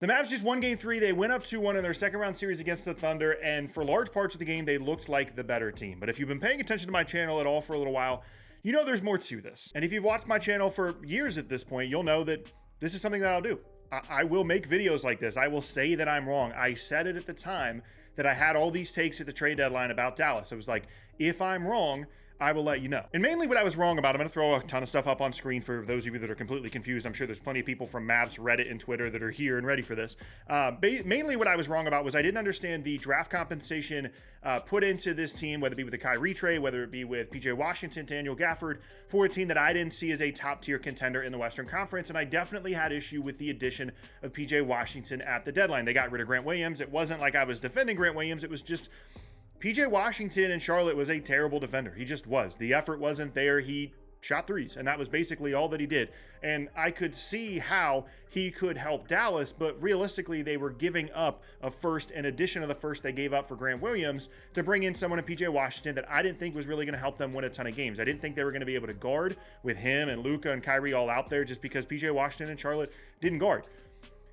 The Mavs just won game 3. They went up 2-1 in their second round series against the Thunder, and for large parts of the game, they looked like the better team. But if you've been paying attention to my channel at all for a little while, you know there's more to this. And if you've watched my channel for years at this point, you'll know that this is something that I'll do. I will make videos like this. I will say that I'm wrong. I said it at the time that I had all these takes at the trade deadline about Dallas. I was like, if I'm wrong, I will let you know. And mainly what I was wrong about, I'm gonna throw a ton of stuff up on screen for those of you that are completely confused. I'm sure there's plenty of people from Mavs, Reddit, and Twitter that are here and ready for this. Mainly what I was wrong about was I didn't understand the draft compensation put into this team, whether it be with the Kyrie trade, whether it be with PJ Washington, Daniel Gafford, for a team that I didn't see as a top tier contender in the Western Conference. And I definitely had issue with the addition of PJ Washington at the deadline. They got rid of Grant Williams. It wasn't like I was defending Grant Williams. It was just PJ Washington in Charlotte was a terrible defender. He just was. The effort wasn't there. He shot threes, and that was basically all that he did. And I could see how he could help Dallas, but realistically, they were giving up a first in addition to the first they gave up for Grant Williams to bring in someone in PJ Washington that I didn't think was really going to help them win a ton of games. I didn't think they were going to be able to guard with him and Luka and Kyrie all out there just because PJ Washington and Charlotte didn't guard.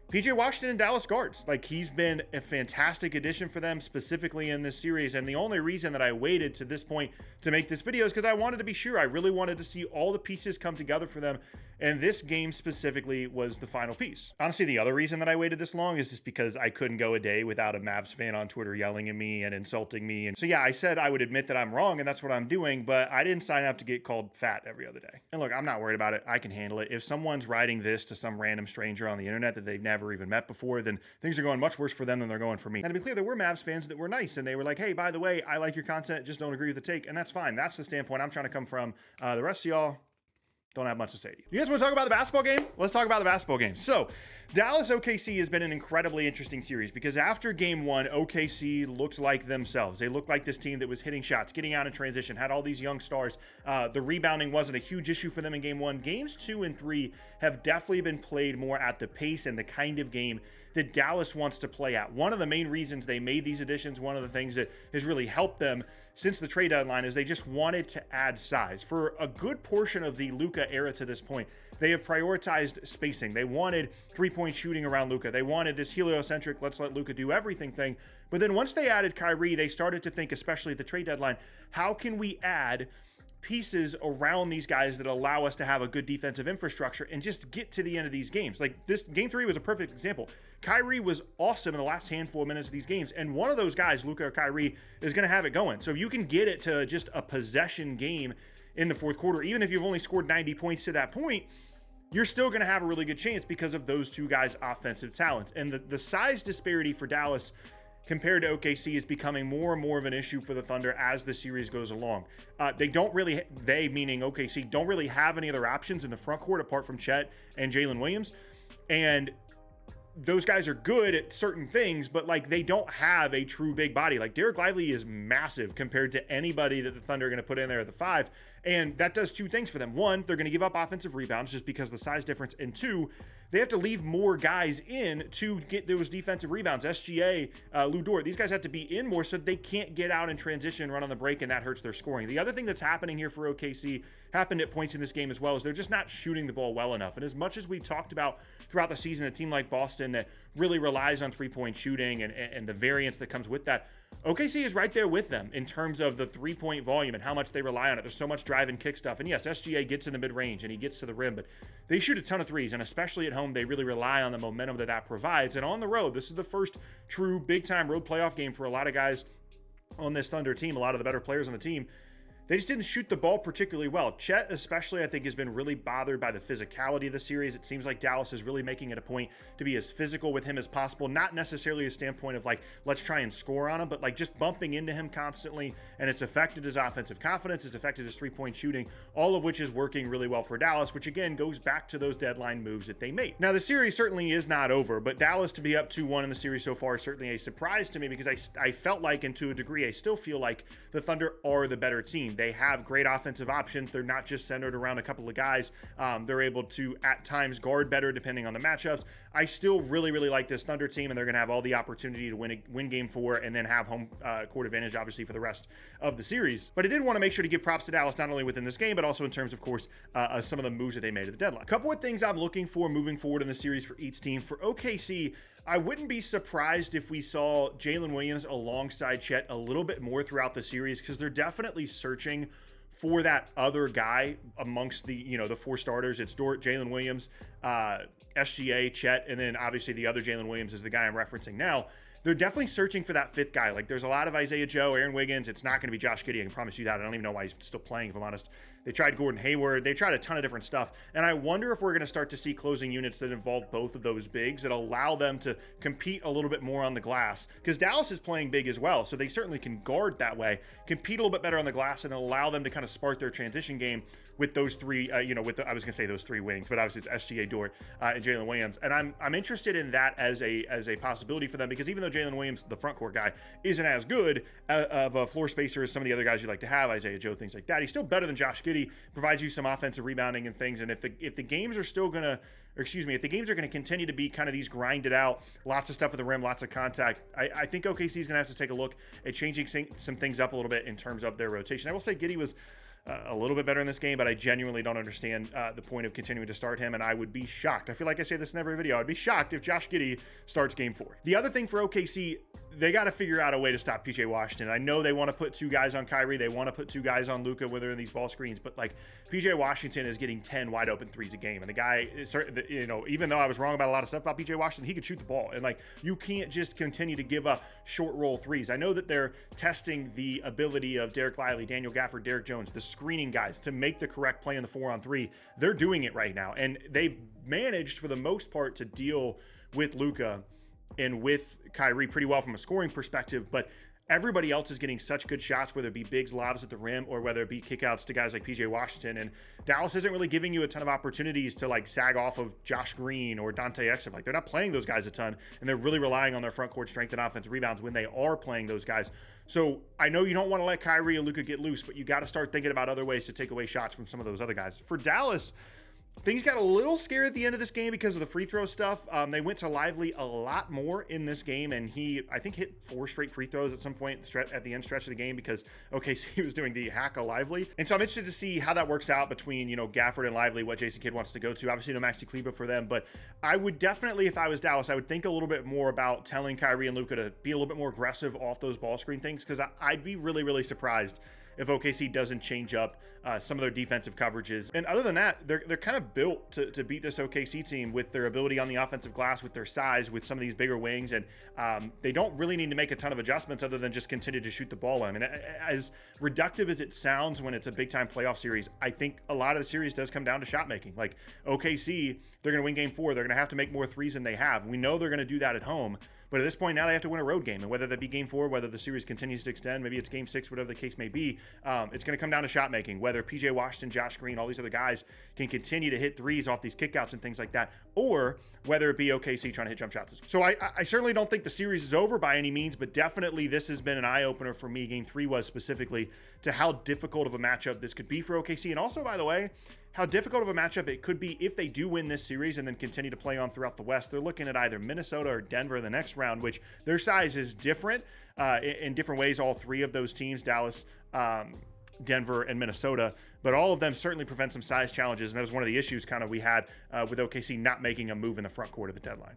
PJ Washington and Dallas guards. Like, he's been a fantastic addition for them, specifically in this series. And the only reason that I waited to this point to make this video is because I wanted to be sure. I really wanted to see all the pieces come together for them. And this game specifically was the final piece. Honestly, the other reason that I waited this long is just because I couldn't go a day without a Mavs fan on Twitter yelling at me and insulting me. And so, yeah, I said I would admit that I'm wrong, and that's what I'm doing, but I didn't sign up to get called fat every other day. And look, I'm not worried about it. I can handle it. If someone's writing this to some random stranger on the internet that they've never even met before, then things are going much worse for them than they're going for me. And to be clear, there were Mavs fans that were nice, and they were like, hey, by the way, I like your content, just don't agree with the take, and that's fine. That's the standpoint I'm trying to come from. The rest of y'all don't have much to say to you. You guys want to talk about the basketball game? Let's talk about the basketball game. So, Dallas OKC has been an incredibly interesting series because after game 1, OKC looked like themselves. They looked like this team that was hitting shots, getting out in transition, had all these young stars. The rebounding wasn't a huge issue for them in game 1. Games 2 and 3 have definitely been played more at the pace and the kind of game that Dallas wants to play at. One of the main reasons they made these additions, one of the things that has really helped them since the trade deadline, is they just wanted to add size. For a good portion of the Luka era to this point, they have prioritized spacing. They wanted three-point shooting around Luka. They wanted this heliocentric, let's let Luka do everything thing. But then once they added Kyrie, they started to think, especially at the trade deadline, how can we add pieces around these guys that allow us to have a good defensive infrastructure and just get to the end of these games. Like, this game 3 was a perfect example. Kyrie was awesome in the last handful of minutes of these games, and one of those guys, Luka or Kyrie, is going to have it going. So if you can get it to just a possession game in the fourth quarter, even if you've only scored 90 points to that point, you're still going to have a really good chance because of those two guys' offensive talents. And the size disparity for Dallas compared to OKC is becoming more and more of an issue for the Thunder as the series goes along. They meaning OKC, don't really have any other options in the front court apart from Chet and Jalen Williams. And those guys are good at certain things, but like, they don't have a true big body. Like, Derek Lively is massive compared to anybody that the Thunder are going to put in there at the 5. And that does two things for them. One, they're going to give up offensive rebounds just because of the size difference. And two, they have to leave more guys in to get those defensive rebounds. SGA, Lou Dort, these guys have to be in more so they can't get out in transition, run on the break, and that hurts their scoring. The other thing that's happening here for OKC, happened at points in this game as well, is they're just not shooting the ball well enough. And as much as we talked about throughout the season, a team like Boston that really relies on three-point shooting and the variance that comes with that, OKC is right there with them in terms of the three-point volume and how much they rely on it. There's so much drive and kick stuff. And yes, SGA gets in the mid-range and he gets to the rim, but they shoot a ton of threes. And especially at home, they really rely on the momentum that provides. And on the road, this is the first true big-time road playoff game for a lot of guys on this Thunder team, a lot of the better players on the team. They just didn't shoot the ball particularly well. Chet especially, I think, has been really bothered by the physicality of the series. It seems like Dallas is really making it a point to be as physical with him as possible, not necessarily a standpoint of like, let's try and score on him, but like just bumping into him constantly, and it's affected his offensive confidence, it's affected his three-point shooting, all of which is working really well for Dallas, which again goes back to those deadline moves that they made. Now, the series certainly is not over, but Dallas to be up 2-1 in the series so far is certainly a surprise to me because I felt like, and to a degree, I still feel like the Thunder are the better team. They have great offensive options. They're not just centered around a couple of guys. They're able to, at times, guard better depending on the matchups. I still really, really like this Thunder team, and they're going to have all the opportunity to win game 4 and then have home court advantage, obviously, for the rest of the series. But I did want to make sure to give props to Dallas, not only within this game, but also in terms, of course, some of the moves that they made at the deadline. A couple of things I'm looking for moving forward in the series for each team. For OKC, I wouldn't be surprised if we saw Jalen Williams alongside Chet a little bit more throughout the series, because they're definitely searching for that other guy amongst the, the four starters. It's Dort, Jalen Williams, SGA, Chet, and then obviously the other Jalen Williams is the guy I'm referencing now. They're definitely searching for that fifth guy. Like, there's a lot of Isaiah Joe, Aaron Wiggins. It's not going to be Josh Giddey. I can promise you that. I don't even know why he's still playing, if I'm honest. They tried Gordon Hayward. They tried a ton of different stuff. And I wonder if we're going to start to see closing units that involve both of those bigs that allow them to compete a little bit more on the glass. Because Dallas is playing big as well, so they certainly can guard that way, compete a little bit better on the glass, and allow them to kind of spark their transition game with those three, I was going to say those three wings, but obviously it's SGA, Dort, and Jalen Williams. And I'm interested in that as a possibility for them, because even though Jalen Williams, the front court guy, isn't as good of a floor spacer as some of the other guys you like to have, Isaiah Joe, things like that, he's still better than Josh Giddey, provides you some offensive rebounding and things. And if the games are still going to, if the games are going to continue to be kind of these grinded out, lots of stuff at the rim, lots of contact, I think OKC is going to have to take a look at changing some things up a little bit in terms of their rotation. I will say Giddey was a little bit better in this game, but I genuinely don't understand the point of continuing to start him, and I would be shocked. I feel like I say this in every video. I'd be shocked if Josh Giddey starts game 4. The other thing for OKC, they got to figure out a way to stop PJ Washington. I know they want to put 2 guys on Kyrie. They want to put 2 guys on Luka when they're in these ball screens, but like PJ Washington is getting 10 wide open threes a game. And the guy, even though I was wrong about a lot of stuff about PJ Washington, he could shoot the ball. And like, you can't just continue to give up short roll threes. I know that they're testing the ability of Derek Lively, Daniel Gafford, Derek Jones, the screening guys, to make the correct play in the 4-on-3. They're doing it right now. And they've managed for the most part to deal with Luka and with Kyrie pretty well from a scoring perspective, but everybody else is getting such good shots, whether it be bigs, lobs at the rim, or whether it be kickouts to guys like PJ Washington. And Dallas isn't really giving you a ton of opportunities to like sag off of Josh Green or Dante Exum. Like, they're not playing those guys a ton, and they're really relying on their front court strength and offensive rebounds when they are playing those guys. So I know you don't want to let Kyrie and Luka get loose, but you got to start thinking about other ways to take away shots from some of those other guys. For Dallas, things got a little scary at the end of this game because of the free throw stuff. They went to Lively a lot more in this game, and he, I think, hit 4 straight free throws at some point at the end stretch of the game because OKC was doing the hack of Lively. And so I'm interested to see how that works out between, Gafford and Lively, what Jason Kidd wants to go to. Obviously, no Maxi Kleber for them, but I would definitely, if I was Dallas, I would think a little bit more about telling Kyrie and Luka to be a little bit more aggressive off those ball screen things, because I'd be really, really surprised if OKC doesn't change up some of their defensive coverages. And other than that, they're kind of built to beat this OKC team with their ability on the offensive glass, with their size, with some of these bigger wings. And they don't really need to make a ton of adjustments other than just continue to shoot the ball. I mean, as reductive as it sounds when it's a big-time playoff series, I think a lot of the series does come down to shot making. Like, OKC, they're going to win game 4. They're going to have to make more threes than they have. We know they're going to do that at home. But at this point, now they have to win a road game. And whether that be game 4, whether the series continues to extend, maybe it's game 6, whatever the case may be, it's going to come down to shot making. Whether PJ Washington, Josh Green, all these other guys can continue to hit threes off these kickouts and things like that, or whether it be OKC trying to hit jump shots. So I certainly don't think the series is over by any means, but definitely this has been an eye-opener for me. Game 3 was specifically to how difficult of a matchup this could be for OKC. And also, by the way, how difficult of a matchup it could be if they do win this series and then continue to play on throughout the West. They're looking at either Minnesota or Denver the next round, which their size is different in different ways, all 3 of those teams, Dallas, Denver, and Minnesota. But all of them certainly present some size challenges, and that was one of the issues kind of we had with OKC not making a move in the front court of the deadline.